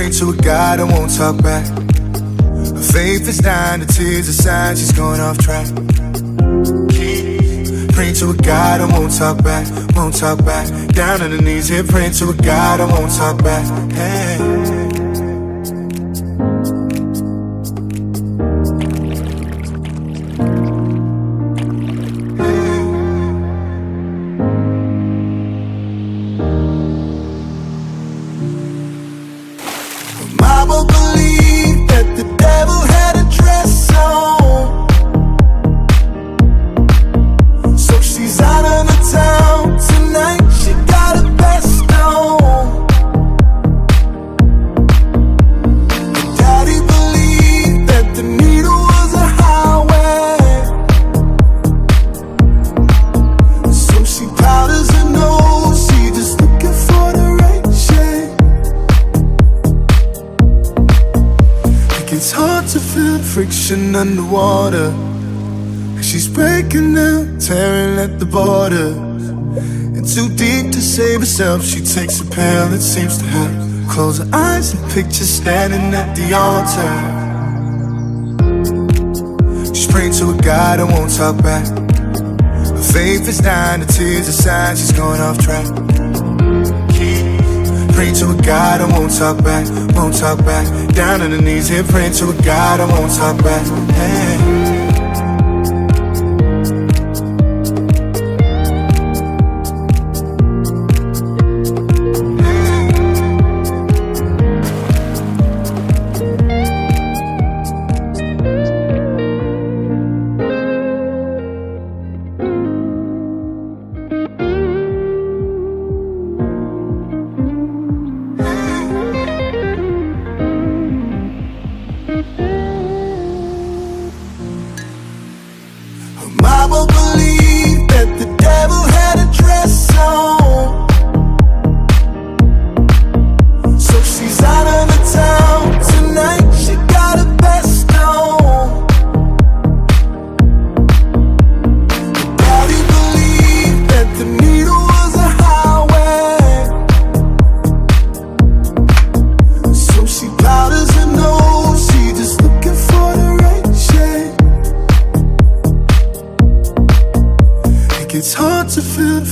praying to a God that won't talk back. Her faith is dying, the tears are sighing, she's going off track. Praying to a God that won't talk back, won't talk back. Down on the knees here, praying to a God that won't talk back. Hey. Friction underwater, she's breaking down, tearing at the border. And too deep to save herself, she takes a pill that seems to help. Close her eyes and picture standing at the altar. She's praying to a God that won't talk back. Her faith is dying, the tears are sighing, she's going off track. Praying to a God that won't talk back, won't talk back. Down on the knees here, praying to a God that won't talk back. Hey.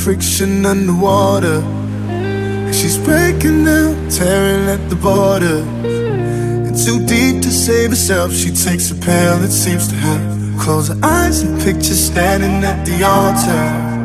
Friction underwater, she's breaking down, tearing at the border. And too deep to save herself, she takes a pill that seems to help. Close her eyes and picture standing at the altar.